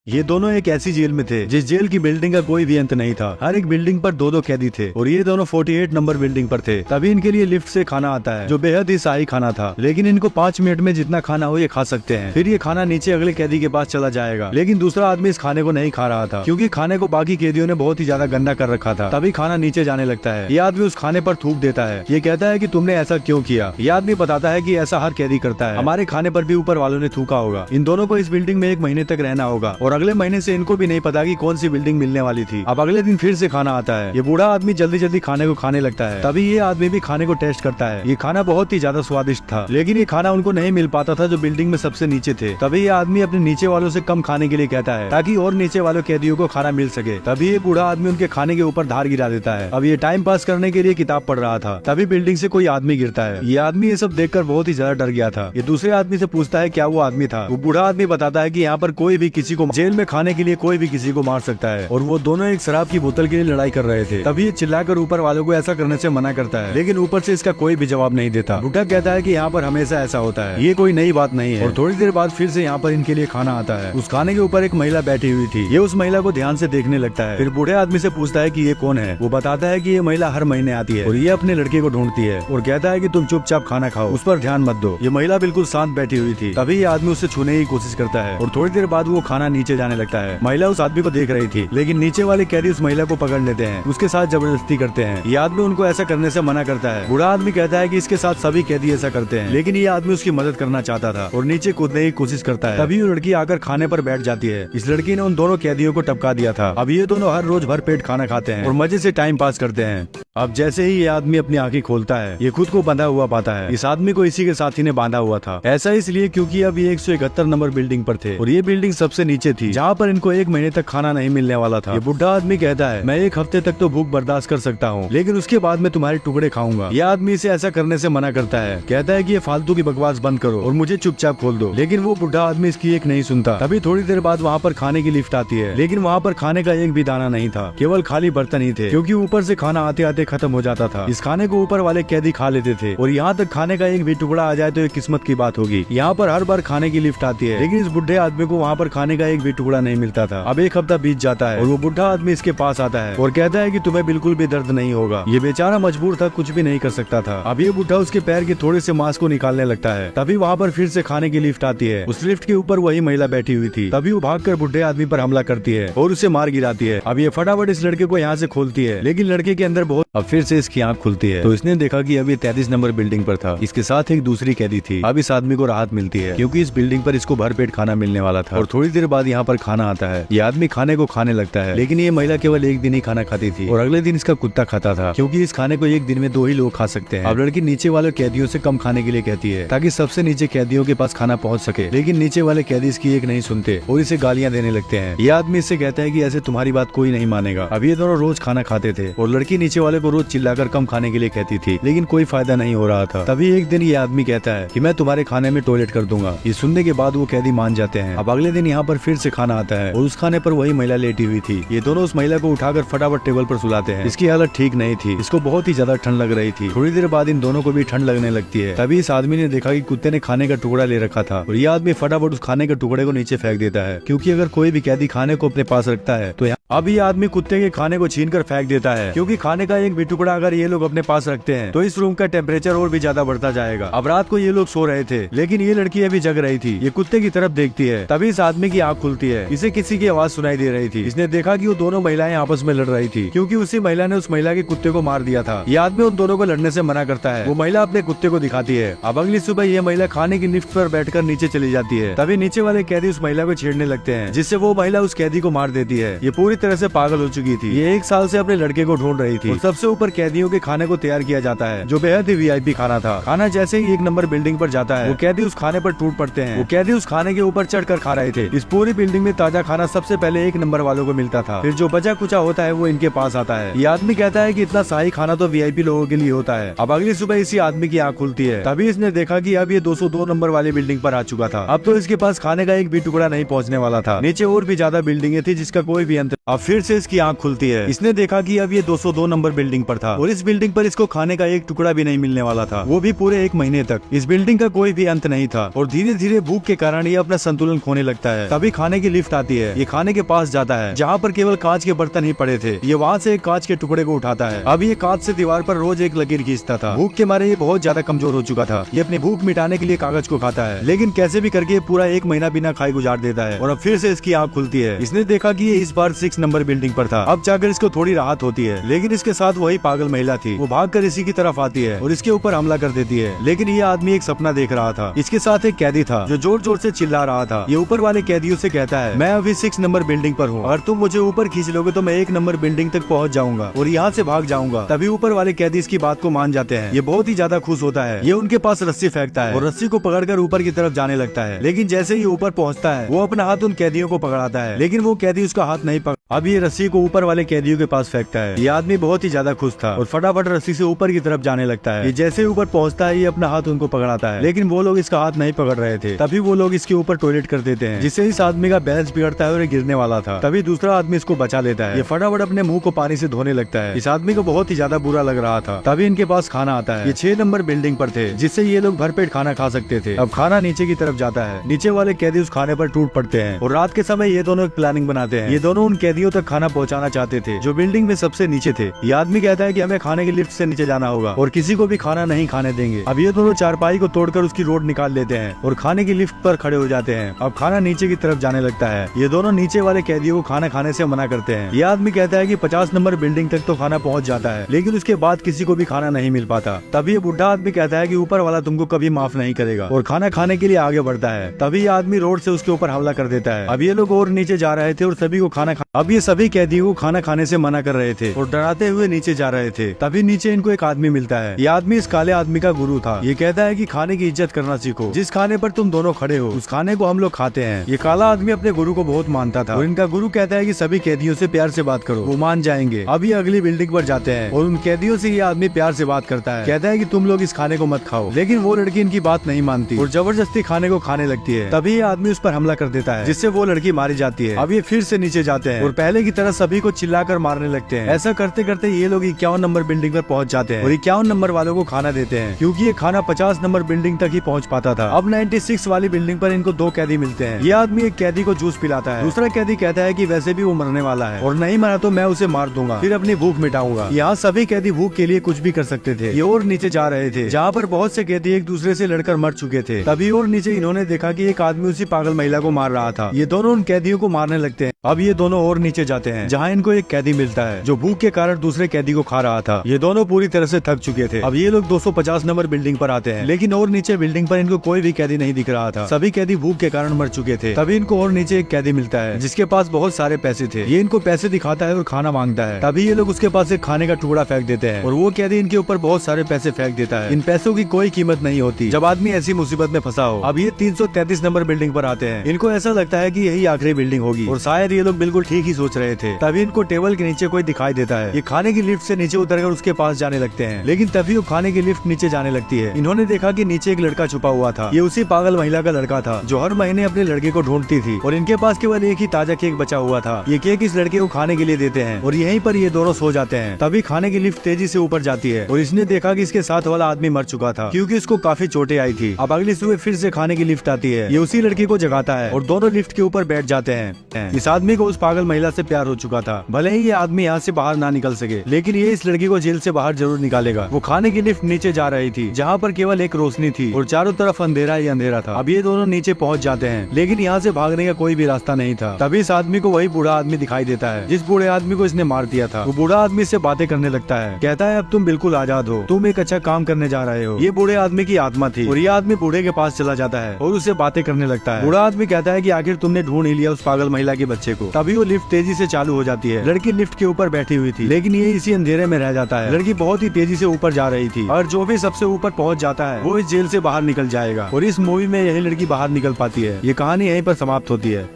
ये दोनों एक ऐसी जेल में थे जिस जेल की बिल्डिंग का कोई भी अंत नहीं था। हर एक बिल्डिंग पर दो दो कैदी थे और ये दोनों 48 नंबर बिल्डिंग पर थे। तभी इनके लिए लिफ्ट से खाना आता है जो बेहद ही शाही खाना था, लेकिन इनको 5 मिनट में जितना खाना हो ये खा सकते हैं। फिर ये खाना नीचे अगले कैदी के पास चला जाएगा, लेकिन दूसरा आदमी इस खाने को नहीं खा रहा था क्योंकि खाने को बाकी कैदियों ने बहुत ही ज्यादा गंदा कर रखा था। तभी खाना नीचे जाने लगता है। ये आदमी उस खाने पर थूक देता है। ये कहता है कि तुमने ऐसा क्यों किया। ये आदमी बताता है कि ऐसा हर कैदी करता है, हमारे खाने पर भी ऊपर वालों ने थूका होगा। इन दोनों को इस बिल्डिंग में 1 महीने तक रहना होगा और अगले महीने से इनको भी नहीं पता कि कौन सी बिल्डिंग मिलने वाली थी। अब अगले दिन फिर से खाना आता है। ये बूढ़ा आदमी जल्दी जल्दी खाने को खाने लगता है। तभी ये आदमी भी खाने को टेस्ट करता है। ये खाना बहुत ही ज्यादा स्वादिष्ट था, लेकिन ये खाना उनको नहीं मिल पाता था जो बिल्डिंग में सबसे नीचे थे। तभी ये आदमी अपने नीचे वालों से कम खाने के लिए कहता है ताकि और नीचे वालों कैदियों को खाना मिल सके। तभी ये बूढ़ा आदमी उनके खाने के ऊपर धार गिरा देता है। अब ये टाइम पास करने के लिए किताब पढ़ रहा था। तभी बिल्डिंग से कोई आदमी गिरता है। ये आदमी ये सब देखकर बहुत ही ज्यादा डर गया था। ये दूसरे आदमी से पूछता है क्या वो आदमी था। वो बूढ़ा आदमी बताता है कि यहाँ पर कोई भी किसी को जेल में खाने के लिए कोई भी किसी को मार सकता है और वो दोनों एक शराब की बोतल के लिए लड़ाई कर रहे थे। तभी ये चिल्लाकर ऊपर वालों को ऐसा करने से मना करता है, लेकिन ऊपर से इसका कोई भी जवाब नहीं देता। बूढ़ा कहता है कि यहाँ पर हमेशा ऐसा होता है, ये कोई नई बात नहीं है। और थोड़ी देर बाद फिर से यहाँ पर इनके लिए खाना आता है। उस खाने के ऊपर एक महिला बैठी हुई थी। ये उस महिला को ध्यान से देखने लगता है। फिर बूढ़े आदमी से पूछता है कि ये कौन है। वो बताता है कि ये महिला हर महीने आती है और ये अपने लड़के को ढूंढती है और कहता है कि तुम चुपचाप खाना खाओ, उस पर ध्यान मत दो। ये महिला बिल्कुल शांत बैठी हुई थी। तभी ये आदमी उससे छूने की कोशिश करता है और थोड़ी देर बाद वो खाना नीचे जाने लगता है। महिला उस आदमी को देख रही थी, लेकिन नीचे वाले कैदी उस महिला को पकड़ लेते हैं, उसके साथ जबरदस्ती करते हैं। ये आदमी उनको ऐसा करने से मना करता है। बूढ़ा आदमी कहता है कि इसके साथ सभी कैदी ऐसा करते हैं, लेकिन ये आदमी उसकी मदद करना चाहता था और नीचे कूदने की कोशिश करता है। तभी वो लड़की आकर खाने पर बैठ जाती है। इस लड़की ने उन दोनों कैदियों को टपका दिया था। अब ये दोनों हर रोज भर पेट खाना खाते हैं और मजे से टाइम पास करते हैं। अब जैसे ही ये आदमी अपनी आंखें खोलता है, ये खुद को बंधा हुआ पाता है। इस आदमी को इसी के साथी ने बांधा हुआ था। ऐसा इसलिए क्योंकि अब ये 171 नंबर बिल्डिंग पर थे और ये बिल्डिंग सबसे नीचे थी जहाँ पर इनको 1 महीने तक खाना नहीं मिलने वाला था। ये बुढ़ा आदमी कहता है मैं 1 हफ्ते तक तो भूख बर्दाश्त कर सकता हूँ, लेकिन उसके बाद मैं तुम्हारे टुकड़े खाऊंगा। यह आदमी इसे ऐसा करने से मना करता है, कहता है कि ये फालतू की बकवास बंद करो और मुझे चुपचाप खोल दो, लेकिन वो बुढ़ा आदमी इसकी एक नहीं सुनता। तभी थोड़ी देर बाद वहाँ पर खाने की लिफ्ट आती है, लेकिन वहाँ पर खाने का एक भी दाना नहीं था, केवल खाली बर्तन ही थे क्योंकि ऊपर से खाना आते आते खत्म हो जाता था। इस खाने को ऊपर वाले कैदी खा लेते थे और यहाँ तक खाने का एक भी टुकड़ा आ जाए तो ये किस्मत की बात होगी। यहाँ पर हर बार खाने की लिफ्ट आती है, लेकिन इस बुढ़े आदमी को वहाँ पर खाने का एक भी टुकड़ा नहीं मिलता था। अब 1 हफ्ता बीत जाता है और वो बुढ़ा आदमी इसके पास आता है और कहता है कि तुम्हें बिल्कुल भी दर्द नहीं होगा। ये बेचारा मजबूर था, कुछ भी नहीं कर सकता था। अब ये बुढ़ा उसके पैर के थोड़े से मांस को निकालने लगता है। तभी वहाँ पर फिर से खाने की लिफ्ट आती है। उस लिफ्ट के ऊपर वही महिला बैठी हुई थी। तभी वो भागकर बुढ़े आदमी पर हमला करती है और उसे मार गिराती है। अब ये फटाफट इस लड़के को यहाँ से खोलती है, लेकिन लड़के के अंदर बहुत। अब फिर से इसकी आंख खुलती है तो इसने देखा कि अब ये 33 नंबर बिल्डिंग पर था। इसके साथ एक दूसरी कैदी थी। अब इस आदमी को राहत मिलती है क्योंकि इस बिल्डिंग पर इसको भरपेट खाना मिलने वाला था और थोड़ी देर बाद यहाँ पर खाना आता है। ये आदमी खाने को खाने लगता है, लेकिन ये महिला केवल 1 दिन ही खाना खाती थी और अगले दिन इसका कुत्ता खाता था क्योंकि इस खाने को 1 दिन में 2 ही लोग खा सकते हैं। अब लड़की नीचे वाले कैदियों से कम खाने के लिए कहती है ताकि सबसे नीचे कैदियों के पास खाना पहुँच सके, लेकिन नीचे वाले कैदी इसकी एक नहीं सुनते और इसे गालियाँ देने लगते हैं। ये आदमी इससे कहता है कि ऐसे तुम्हारी बात कोई नहीं मानेगा। अब ये दोनों रोज खाना खाते थे और लड़की नीचे वाले को रोज चिल्लाकर कम खाने के लिए कहती थी, लेकिन कोई फायदा नहीं हो रहा था। तभी एक दिन ये आदमी कहता है कि मैं तुम्हारे खाने में टॉयलेट कर दूंगा। ये सुनने के बाद वो कैदी मान जाते हैं। अब अगले दिन यहाँ पर फिर से खाना आता है और उस खाने पर वही महिला लेटी हुई थी। ये दोनों उस महिला को उठाकर फटाफट टेबल पर सुलाते हैं। इसकी हालत ठीक नहीं थी, इसको बहुत ही ज्यादा ठंड लग रही थी। थोड़ी देर बाद इन दोनों को भी ठंड लगने लगती है। तभी इस आदमी ने देखा कि कुत्ते ने खाने का टुकड़ा ले रखा था और ये आदमी फटाफट उस खाने के टुकड़े को नीचे फेंक देता है क्योंकि अगर कोई भी कैदी खाने को अपने पास रखता है तो अब ये आदमी कुत्ते के खाने को छीन कर फेंक देता है क्योंकि खाने का एक भी टुकड़ा अगर ये लोग अपने पास रखते हैं तो इस रूम का टेम्परेचर और भी ज्यादा बढ़ता जाएगा। अब रात को ये लोग सो रहे थे, लेकिन ये लड़की अभी जग रही थी। ये कुत्ते की तरफ देखती है, तभी इस आदमी की आंख खुलती है। इसे किसी की आवाज सुनाई दे रही थी। इसने देखा कि वो दोनों महिलाएं आपस में लड़ रही थी क्योंकि उसी महिला ने उस महिला के कुत्ते को मार दिया था। ये आदमी उन दोनों को लड़ने से मना करता है। वो महिला अपने कुत्ते को दिखाती है। अब अगली सुबह ये महिला खाने की लिफ्ट पर बैठकर नीचे चली जाती है। तभी नीचे वाले कैदी उस महिला को छेड़ने लगते हैं, जिससे वो महिला उस कैदी को मार देती है। ये पूरी तरह से पागल हो चुकी थी। ये 1 साल से अपने लड़के को ढूंढ रही थी और सबसे ऊपर कैदियों के खाने को तैयार किया जाता है जो बेहद ही वीआईपी खाना था। खाना जैसे ही 1 नंबर बिल्डिंग पर जाता है वो कैदी उस खाने पर टूट पड़ते हैं। वो कैदी उस खाने के ऊपर चढ़कर खा रहे थे। इस पूरी बिल्डिंग में ताजा खाना सबसे पहले 1 नंबर वालों को मिलता था, फिर जो बचा कुचा होता है वो इनके पास आता है। ये आदमी कहता है कि इतना शाही खाना तो वीआईपी लोगों के लिए होता है। अब अगली सुबह इसी आदमी की आंख खुलती है। तभी इसने देखा कि अब ये 202 नंबर वाली बिल्डिंग पर आ चुका था। अब तो इसके पास खाने का एक भी टुकड़ा नहीं पहुँचने वाला था। नीचे और भी ज्यादा बिल्डिंगें थी जिसका कोई भी अंत। अब फिर से इसकी आंख खुलती है। इसने देखा कि अब ये 202 नंबर बिल्डिंग पर था और इस बिल्डिंग पर इसको खाने का एक टुकड़ा भी नहीं मिलने वाला था, वो भी पूरे 1 महीने तक। इस बिल्डिंग का कोई भी अंत नहीं था और धीरे धीरे भूख के कारण ये अपना संतुलन खोने लगता है। तभी खाने की लिफ्ट आती है। ये खाने के पास जाता है जहाँ पर केवल कांच के बर्तन ही पड़े थे। ये वहाँ से एक कांच के टुकड़े को उठाता है। अब ये कांच से दीवार पर रोज एक लकीर खींचता था। भूख के मारे ये बहुत ज्यादा कमजोर हो चुका था। ये अपनी भूख मिटाने के लिए कागज को खाता है, लेकिन कैसे भी करके पूरा 1 महीना बिना खाए गुजार देता है। और अब फिर से इसकी आंख खुलती है। इसने देखा कि ये इस बार 6 नंबर बिल्डिंग पर था। अब जाकर इसको थोड़ी राहत होती है, लेकिन इसके साथ वही पागल महिला थी। वो भागकर इसी की तरफ आती है और इसके ऊपर हमला कर देती है। लेकिन ये आदमी एक सपना देख रहा था। इसके साथ एक कैदी था जो जोर जोर से चिल्ला रहा था। ये ऊपर वाले कैदियों से कहता है, मैं अभी 6 नंबर बिल्डिंग पर हूँ, अगर तुम मुझे ऊपर खींच लोगे तो मैं 1 नंबर बिल्डिंग तक पहुँच जाऊंगा और यहाँ से भाग जाऊंगा। तभी ऊपर वाले कैदी इसकी बात को मान जाते हैं। ये बहुत ही ज्यादा खुश होता है। ये उनके पास रस्सी फेंकता है और रस्सी को पकड़कर ऊपर की तरफ जाने लगता है। लेकिन जैसे ही ऊपर पहुँचता है वो अपना हाथ उन कैदियों को पकड़ाता है, लेकिन वो कैदी उसका हाथ नहीं पकड़। अब ये रस्सी को ऊपर वाले कैदियों के पास फेंकता है। ये आदमी बहुत ही ज्यादा खुश था और फटाफट रस्सी से ऊपर की तरफ जाने लगता है। ये जैसे ऊपर पहुंचता है ये अपना हाथ उनको पकड़ाता है, लेकिन वो लोग इसका हाथ नहीं पकड़ रहे थे। तभी वो लोग इसके ऊपर टॉयलेट कर देते हैं, जिससे इस आदमी का बैलेंस बिगड़ता है और ये गिरने वाला था। तभी दूसरा आदमी इसको बचा लेता है। ये फटाफट अपने मुंह को पानी से धोने लगता है। इस आदमी को बहुत ही ज्यादा बुरा लग रहा था। तभी इनके पास खाना आता है। ये 6 नंबर बिल्डिंग पर थे, जिससे ये लोग भरपेट खाना खा सकते थे। अब खाना नीचे की तरफ जाता है। नीचे वाले कैदी उस खाने पर टूट पड़ते हैं और रात के समय ये दोनों एक प्लानिंग बनाते हैं। ये दोनों उन कैदियों तक खाना पहुँचाना चाहते थे जो बिल्डिंग में सबसे नीचे थे। ये आदमी कहता है कि हमें खाने की लिफ्ट से नीचे जाना होगा और किसी को भी खाना नहीं खाने देंगे। अब ये दोनों चारपाई को तोड़कर उसकी रोड निकाल लेते हैं और खाने की लिफ्ट पर खड़े हो जाते हैं। अब खाना नीचे की तरफ जाने लगता है। ये दोनों नीचे वाले कैदियों को खाना खाने से मना करते हैं। ये आदमी कहता है कि 50 नंबर बिल्डिंग तक तो खाना पहुंच जाता है, लेकिन उसके बाद किसी को भी खाना नहीं मिल पाता। तभी ये बुढ़ा आदमी कहता है कि ऊपर वाला तुमको कभी माफ नहीं करेगा और खाना खाने के लिए आगे बढ़ता है। तभी ये आदमी रोड से उसके ऊपर हमला कर देता है। अब ये लोग और नीचे जा रहे थे और सभी को अब ये सभी कैदियों को खाना खाने से मना कर रहे थे और डराते हुए नीचे जा रहे थे। तभी नीचे इनको एक आदमी मिलता है। ये आदमी इस काले आदमी का गुरु था। ये कहता है कि खाने की इज्जत करना सीखो। जिस खाने पर तुम दोनों खड़े हो उस खाने को हम लोग खाते हैं। ये काला आदमी अपने गुरु को बहुत मानता था और इनका गुरु कहता है कि सभी कैदियों से प्यार से बात करो, वो मान जाएंगे। अब ये अगली बिल्डिंग पर जाते हैं और उन कैदियों से ये आदमी प्यार से बात करता है। कहता है कि तुम लोग इस खाने को मत खाओ, लेकिन वो लड़की इनकी बात नहीं मानती और जबरदस्ती खाने को खाने लगती है। तभी ये आदमी उस पर हमला कर देता है, जिससे वो लड़की मारी जाती है। अब ये फिर से नीचे जाते हैं और पहले की तरह सभी को चिल्लाकर मारने लगते हैं। ऐसा करते करते ये लोग 51 नंबर बिल्डिंग पर पहुंच जाते हैं और 51 नंबर वालों को खाना देते हैं, क्योंकि ये खाना 50 नंबर बिल्डिंग तक ही पहुंच पाता था। अब 96 वाली बिल्डिंग पर इनको 2 कैदी मिलते हैं। ये आदमी एक कैदी को जूस पिलाता है। दूसरा कैदी कहता है कि वैसे भी वो मरने वाला है और नहीं मरा तो मैं उसे मार दूंगा, फिर अपनी भूख मिटाऊंगा। यहाँ सभी कैदी भूख के लिए कुछ भी कर सकते थे। ये और नीचे जा रहे थे जहाँ पर बहुत से कैदी एक दूसरे से लड़कर मर चुके थे। तभी और नीचे इन्होंने देखा कि एक आदमी उसी पागल महिला को मार रहा था। ये दोनों उन कैदियों को मारने लगते हैं। अब ये दोनों और नीचे जाते हैं जहाँ इनको एक कैदी मिलता है जो भूख के कारण दूसरे कैदी को खा रहा था। ये दोनों पूरी तरह से थक चुके थे। अब ये लोग 250 नंबर बिल्डिंग पर आते हैं, लेकिन और नीचे बिल्डिंग पर इनको कोई भी कैदी नहीं दिख रहा था। सभी कैदी भूख के कारण मर चुके थे। तभी इनको और नीचे एक कैदी मिलता है जिसके पास बहुत सारे पैसे थे। ये इनको पैसे दिखाता है और खाना मांगता है। तभी ये लोग उसके पास एक खाने का टुकड़ा फेंक देते हैं और वो कैदी इनके ऊपर बहुत सारे पैसे फेंक देता है। इन पैसों की कोई कीमत नहीं होती जब आदमी ऐसी मुसीबत में फंसा हो। अब ये 333 नंबर बिल्डिंग पर आते हैं। इनको ऐसा लगता है कि यही आखिरी बिल्डिंग होगी और शायद ये लोग बिल्कुल ठीक ही सोच रहे थे। तभी इनको टेबल के नीचे कोई दिखाई देता है। ये खाने की लिफ्ट से नीचे उतरकर उसके पास जाने लगते हैं, लेकिन तभी वो खाने की लिफ्ट नीचे जाने लगती है। इन्होंने देखा कि नीचे एक लड़का छुपा हुआ था। ये उसी पागल महिला का लड़का था जो हर महीने अपने लड़के को ढूंढती थी और इनके पास केवल एक ही ताजा केक बचा हुआ था। ये केक इस लड़के को खाने के लिए देते हैं और यहीं पर ये दोनों सो जाते हैं। तभी खाने की लिफ्ट तेजी से ऊपर जाती है और इसने देखा कि इसके साथ वाला आदमी मर चुका था, क्योंकि इसको काफी चोटें आई थी। अब अगली सुबह फिर से खाने की लिफ्ट आती है। ये उसी लड़की को जगाता है और दोनों लिफ्ट के ऊपर बैठ जाते हैं। इस आदमी को उस पागल महिला से प्यार हो चुका था। भले ही ये आदमी यहाँ से बाहर ना निकल सके, लेकिन ये इस लड़की को जेल से बाहर जरूर निकालेगा। वो खाने की लिफ्ट नीचे जा रही थी जहाँ पर केवल एक रोशनी थी और चारों तरफ अंधेरा ही अंधेरा था। अब ये दोनों नीचे पहुँच जाते हैं, लेकिन यहाँ से भागने का कोई भी रास्ता नहीं था। तभी इस आदमी को वही बूढ़ा आदमी दिखाई देता है जिस बूढ़े आदमी को इसने मार दिया था। वो बूढ़ा आदमी से बातें करने लगता है। कहता है अब तुम बिल्कुल आजाद हो, तुम एक अच्छा काम करने जा रहे हो। ये बूढ़े आदमी की आत्मा थी और ये आदमी बूढ़े के पास चला जाता है और उससे बातें करने लगता है। बूढ़ा आदमी कहता है कि आखिर तुमने ढूंढ ही लिया उस पागल महिला के बच्चे को। तभी वो लिफ्ट तेजी से चालू हो जाती है। लड़की लिफ्ट के ऊपर बैठी हुई थी, लेकिन ये इसी अंधेरे में रह जाता है। लड़की बहुत ही तेजी से ऊपर जा रही थी और जो भी सबसे ऊपर पहुंच जाता है वो इस जेल से बाहर निकल जाएगा। और इस मूवी में यही लड़की बाहर निकल पाती है। ये कहानी यहीं पर समाप्त होती है।